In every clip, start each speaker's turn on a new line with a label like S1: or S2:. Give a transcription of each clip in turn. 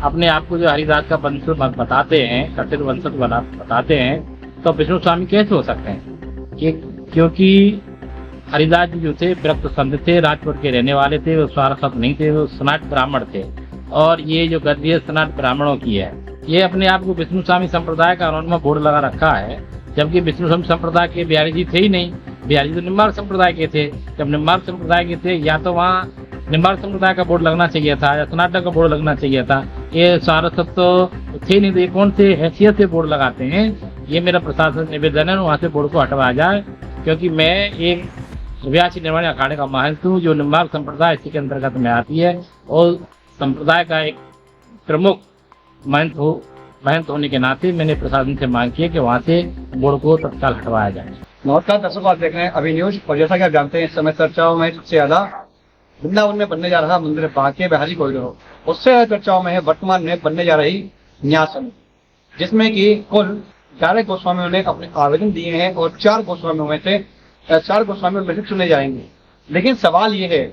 S1: अपने आप को जो हरिदास का वंश बताते हैं, कथित वंशज बताते हैं, तो विष्णु स्वामी कैसे हो सकते हैं? क्योंकि हरिदास जी जो थे विरक्त संत थे, राजपुर के रहने वाले थे, वो स्वारसत नहीं थे, वो सनाट ब्राह्मण थे। और ये जो गद्दी है सनाट ब्राह्मणों की है। ये अपने आप को विष्णु स्वामी संप्रदाय का उन्होंने बोर्ड लगा रखा है, जबकि विष्णु स्वामी संप्रदाय के बिहारी जी थे ही नहीं। बिहारी जी तो निम्बार्क संप्रदाय के थे। जब निम्बार्क संप्रदाय के थे, या तो वहाँ निम्बार्क संप्रदाय का बोर्ड लगना चाहिए था या सनातन का बोर्ड लगना चाहिए था। ये सारस्वत तो थे नहीं, तो ये कौन से हैसियत से बोर्ड लगाते हैं? ये मेरा प्रशासन निवेदन है, वहाँ से बोर्ड को हटवाया जाए। क्योंकि मैं एक व्यासी निर्माण अखाड़े का महंत हूँ, जो निम्बार्क संप्रदाय इसी के अंतर्गत में आती है, और संप्रदाय का एक प्रमुख महंत होने के नाते मैंने प्रशासन से मांग की है कि वहाँ से बोर्ड को तत्काल हटवाया जाए।
S2: नमस्कार दर्शकों, आप देख रहे हैं अभी न्यूज। और जैसा कि आप जानते हैं, इस समय चर्चाओं में सबसे ज्यादा वृंदावन में बनने जा रहा मंदिर बांके बिहारी कॉरिडोर, उससे ज्यादा चर्चाओं में है वर्तमान में बनने जा रही न्यास, जिसमें कि कुल 11 गोस्वामियों ने अपने आवेदन दिए हैं और 4 गोस्वामियों में से चुने जाएंगे। लेकिन सवाल ये है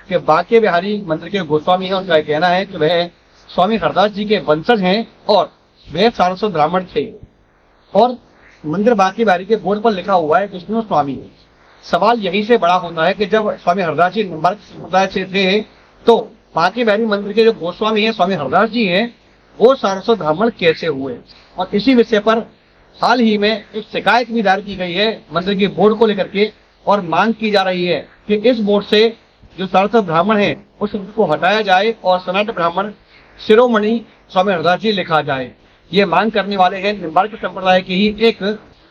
S2: कि बांके बिहारी मंदिर के गोस्वामी है, उनका कहना है कि वह स्वामी हरदास जी के वंशज हैं और वे सारस्वत ब्राह्मण थे, और मंदिर बांके बिहारी के बोर्ड पर लिखा हुआ है विष्णु स्वामी। सवाल यही से बड़ा होता है कि जब स्वामी हरदास जी निम्बार्क संप्रदाय से थे, तो बांके बिहारी मंदिर के जो गोस्वामी है स्वामी हरदास जी हैं, वो सारस्वत ब्राह्मण कैसे हुए? और इसी विषय पर हाल ही में एक शिकायत भी दायर की गई है मंदिर के बोर्ड को लेकर के, और मांग की जा रही है कि इस बोर्ड से जो सारस्वत ब्राह्मण है उसको हटाया जाए और सनातन ब्राह्मण शिरोमणि स्वामी हरदास जी लिखा जाए। ये मांग करने वाले हैं निम्बार्क संप्रदाय के ही एक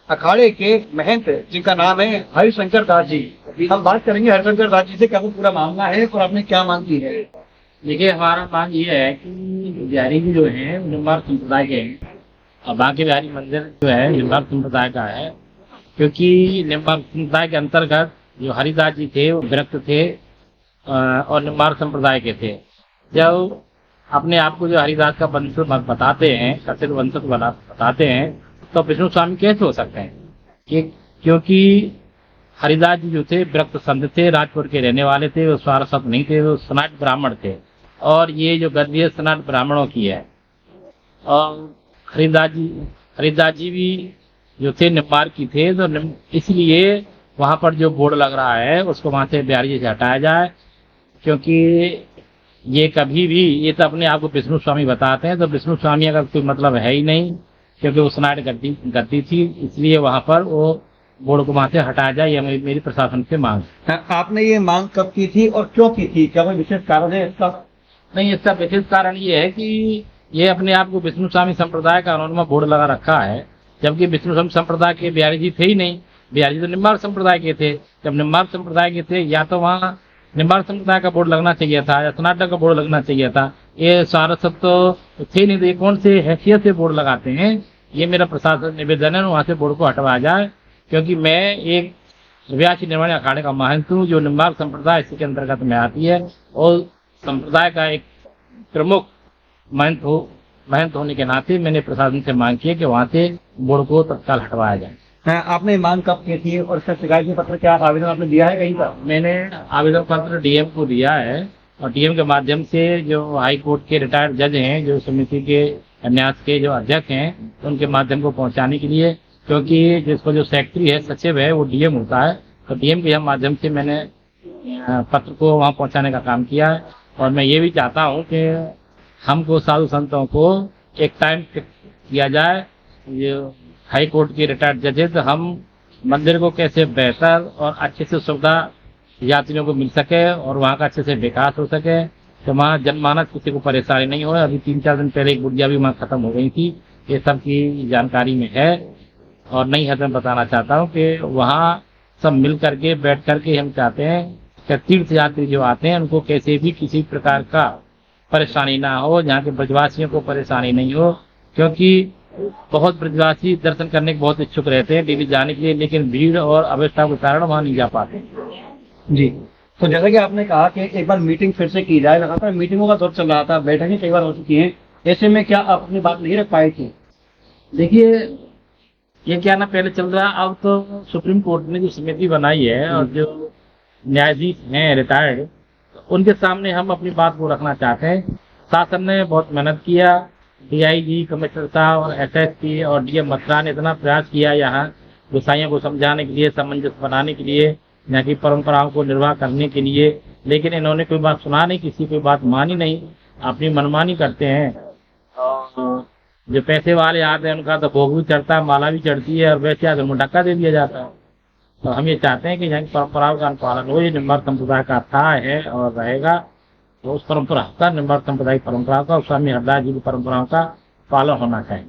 S2: अखाड़े के महंत, जिनका नाम है हरिशंकर दास जी। हम बात करेंगे हरिशंकर दास जी से, क्या वो पूरा मामला है और आपने क्या मांग की है?
S1: देखिए, हमारा मांग ये है कि बिहारी जी जो है निम्बार्क संप्रदाय के हैं, और बांके बिहारी मंदिर जो है निम्बार्क संप्रदाय का है। क्योंकि निम्बार्क संप्रदाय के अंतर्गत जो हरिदास जी थे वो विरक्त थे और निम्बार्क संप्रदाय के थे। जब अपने आप को जो हरिदास का वंश बताते हैं, कथित वंशज बताते हैं, तो विष्णु स्वामी कैसे हो सकते हैं? क्योंकि हरिदास जी जो थे विरक्त संत थे, राजपुर के रहने वाले थे, वो स्वारसत नहीं थे, वो सनाट ब्राह्मण थे। और ये जो गद्दी है सनाट ब्राह्मणों की है। और हरिदास जी भी जो थे निम्बार्क की थे, तो इसलिए वहाँ पर जो बोर्ड लग रहा है उसको वहाँ से बिहारी जी से हटाया जाए। क्योंकि ये कभी भी, ये तो अपने आप को विष्णु स्वामी बताते हैं, तो विष्णु स्वामी का कोई मतलब है ही नहीं, क्योंकि वो सनाट गद्दी थी, इसलिए वहाँ पर वो बोर्ड को वहाँ से हटाया जाए। ये मेरी प्रशासन से मांग।
S2: आपने ये मांग कब की थी और क्यों की थी? क्या कोई विशेष कारण है इसका?
S1: नहीं, इसका विशेष कारण ये है कि ये अपने आप को विष्णु स्वामी संप्रदाय का उन्होंने बोर्ड लगा रखा है, जबकि विष्णु स्वामी संप्रदाय के बिहारी जी थे ही नहीं। बिहारी जी तो निम्बार्क संप्रदाय के थे। जब निम्बार्क संप्रदाय के थे, या तो वहाँ निम्बार्क संप्रदाय का बोर्ड लगना चाहिए था या सनातन का बोर्ड लगना चाहिए था। ये सारस्वत तो थे नहीं, तो ये कौन से हैसियत से बोर्ड लगाते हैं? ये मेरा प्रशासन निवेदन है, वहाँ से बोर्ड को हटवाया जाए। क्योंकि मैं एक व्यासी निर्माण अखाड़े का महंत हूँ, जो निम्बार्क संप्रदाय इसी के अंतर्गत में आती है, और संप्रदाय का एक प्रमुख महंत होने के नाते मैंने प्रशासन से मांग की है कि वहाँ से बोर्ड को तत्काल हटवाया जाए।
S2: आपने मांग कब की थी और इसका शिकायत पत्र क्या आवेदन आपने दिया है कहीं पर?
S1: मैंने आवेदन पत्र डीएम को दिया है, और डीएम के माध्यम से जो हाई कोर्ट के रिटायर्ड जज हैं, जो समिति के न्यास के जो अध्यक्ष हैं, उनके माध्यम को पहुंचाने के लिए, क्योंकि जिसको जो सेक्रेटरी है, सचिव है, वो डीएम होता है, तो डीएम के माध्यम से मैंने पत्र को वहाँ पहुँचाने का काम किया है। और मैं ये भी चाहता हूँ कि हमको साधु संतों को एक टाइम किया जाए, ये हाई कोर्ट के रिटायर्ड जज है, तो हम मंदिर को कैसे बेहतर और अच्छे से सुविधा यात्रियों को मिल सके और वहाँ का अच्छे से विकास हो सके, तो वहाँ जनमानस किसी को परेशानी नहीं हो। अभी 3-4 दिन पहले एक गुड़िया भी वहाँ खत्म हो गई थी, ये सब की जानकारी में है। और नहीं है तो मैं बताना चाहता हूँ कि वहाँ सब मिल करके बैठ करके हम चाहते हैं कि तीर्थ यात्री जो आते हैं उनको कैसे भी किसी प्रकार का परेशानी ना हो, यहाँ के ब्रजवासियों को परेशानी नहीं हो। क्योंकि बहुत ब्रजवासी दर्शन करने के बहुत इच्छुक रहते हैं डेली जाने के लिए, लेकिन भीड़ और अवस्था के कारण वहाँ नहीं जा पाते।
S2: जी, तो जैसा कि आपने कहा कि एक बार मीटिंग फिर से की जाए, लगातार मीटिंगों का दौर चल रहा था, बैठकें कई बार हो चुकी हैं, ऐसे में क्या आप अपनी बात नहीं रख पाए थे?
S1: देखिए, ये क्या ना पहले चल रहा, अब तो सुप्रीम कोर्ट ने जो समिति बनाई है और जो न्यायाधीश हैं रिटायर्ड, उनके सामने हम अपनी बात को रखना चाहते हैं। शासन ने बहुत मेहनत किया, डीआईजी, कमिश्नर साहब और एसएसपी और डीएम मथुरा ने इतना प्रयास किया यहाँ गोसाइयों को समझाने के लिए, सामंजस्य बनाने के लिए, यहाँ की परंपराओं को निर्वाह करने के लिए, लेकिन इन्होंने कोई बात सुना नहीं, किसी कोई बात मानी नहीं, अपनी मनमानी करते हैं। और जो पैसे वाले आते हैं उनका तो भोग भी चढ़ता है, माला भी चढ़ती है, और वैसे आदमी को धक्का दे दिया जाता है। तो हम ये चाहते हैं कि यहाँ की परंपराओं का अनुपालन हो। ये निम्बार्क संप्रदाय का था, है और रहेगा। तो उस परंपरा का, निम्बार्क संप्रदाय की परंपरा का और स्वामी हरदास जी की परंपराओं का पालन होना चाहिए।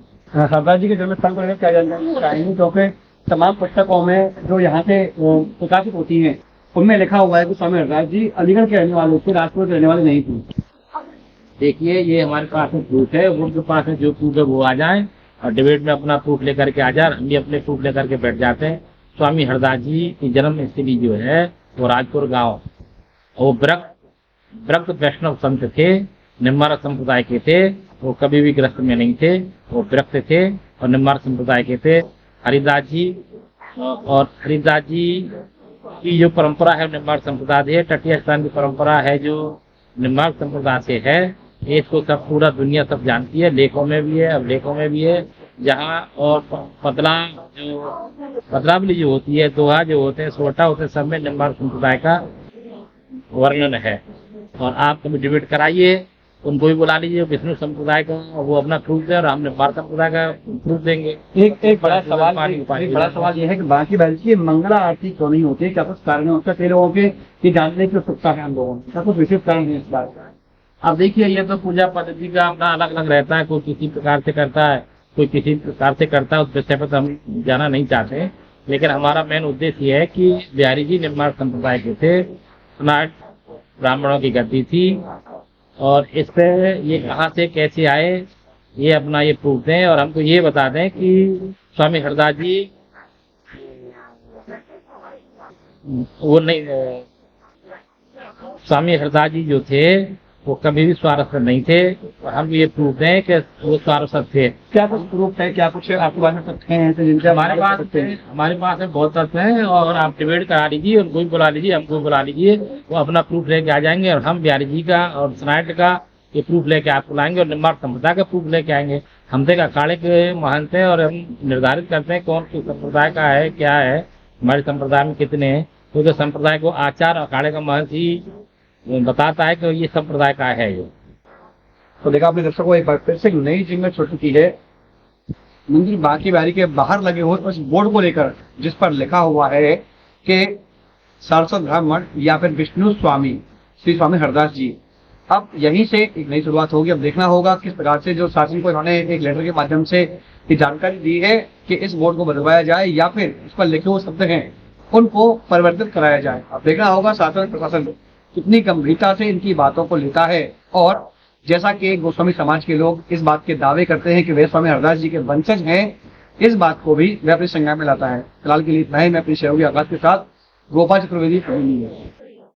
S2: हरदास जी के जन्म स्थान को लेकर क्या जानकारी चाहेंगे, क्योंकि तमाम पुस्तकों में जो यहाँ से प्रकाशित होती हैं उनमें लिखा हुआ है कि स्वामी हरदास जी अलीगढ़ के रहने वाले थे, राजपुर के रहने वाले नहीं थे।
S1: देखिए, ये हमारे पास में प्रूफ है, उनके पास में जो प्रूफ है वो आ जाए और डिबेट में अपना प्रूफ लेकर के आ जाए, हम भी अपने प्रूफ लेकर के बैठ जाते हैं। स्वामी हरदास जी की जन्म स्थली जो है वो राजपुर गांव, वो ब्रक्त वैष्णव संत थे, निम्बार्क संप्रदाय के थे। वो कभी भी ग्रस्त में नहीं थे, वो ब्रक्त थे और निम्बार्क संप्रदाय के थे। हरिदास जी और हरिदास जी की जो परंपरा है निम्बार्क संप्रदाय है, तटीय स्थान की परंपरा है जो निम्बार्क संप्रदाय से है। इसको सब पूरा दुनिया सब जानती है, लेखों में भी है, अभिलेखों में भी है। जहाँ और पत्रावली जो होती है, दोहा जो होते हैं, सोटा होते हैं, सब में निम्बार्क संप्रदाय का वर्णन है। और आप कभी डिबेट कराइए, उनको भी बुला लीजिए, विष्णु संप्रदाय का, वो अपना प्रूफ दें और हम निम्बार्क संप्रदाय का प्रूफ देंगे।
S2: एक बड़ा सवाल ये है कि बाकी बैल की मंगला आरती क्यों नहीं होती, क्या कुछ कारण है उसका? कई लोगों के ये जानने की उत्सुकता है हम लोगों में, क्या कुछ विशेष कारण है इस बात का?
S1: अब देखिए, ये तो पूजा पद्धति का अपना अलग अलग रहता है, कोई किसी प्रकार से करता है, कोई किसी प्रकार से करता है। उस विषय पर तो हम जाना नहीं चाहते, लेकिन हमारा मेन उद्देश्य ये है कि बिहारी जी निम्बार्क संप्रदाय के थे, स्नाट ब्राह्मणों की गद्दी थी, और इस पे ये कहाँ से कैसे आए ये अपना ये प्रूफ दें और हमको ये बता दें कि स्वामी हरदास जी वो नहीं, स्वामी हरदास जी जो थे वो कभी भी स्वारस्थ नहीं थे, और हम ये प्रूफ दें कि वो स्वारस्थ थे।
S2: क्या कुछ प्रूफ है, क्या कुछ आपके पास में तथ्य हैं जिनसे?
S1: हमारे पास में बहुत तथ्य हैं, और आप डिबेट करा लीजिए, उनको भी बुला लीजिए, हमको बुला लीजिए, वो अपना प्रूफ लेके आ जाएंगे और हम बिहारी जी का और स्नाट का ये प्रूफ लेके आपको लाएंगे और निम्बार्क संप्रदाय का प्रूफ लेके आएंगे। हम देख अखाड़े के महंत हैं और हम निर्धारित करते हैं कौन किस संप्रदाय का है, क्या है, हमारे संप्रदाय में कितने हैं, क्योंकि संप्रदाय को आचार अखाड़े का महंत ही बताता है कि ये संप्रदाय का है। ये
S2: तो देखा आपने दर्शकों, एक बार फिर से नई जिम्मेदारी छोड़ चुकी है मंदिर बांकी बिहारी के बाहर लगे हुए उस बोर्ड को लेकर, जिस पर लिखा हुआ है कि सारस्वत ब्राह्मण या फिर विष्णु स्वामी श्री स्वामी हरदास जी। अब यहीं से एक नई शुरुआत होगी। अब देखना होगा किस प्रकार से जो शासन को इन्होंने एक लेटर के माध्यम से ये जानकारी दी है कि इस बोर्ड को बदलवाया जाए या फिर इस पर लिखे हुए शब्द हैं उनको परिवर्तित कराया जाए। अब देखना होगा शासन प्रशासन कितनी गंभीरता से इनकी बातों को लेता है। और जैसा कि गोस्वामी समाज के लोग इस बात के दावे करते हैं कि वे स्वामी हरदास जी के वंशज हैं, इस बात को भी वे अपनी संज्ञान में लाता है। फिलहाल के लिए इतना ही। मैं अपनी सहयोगी आकाश के साथ गोपाल चतुर्वेदी।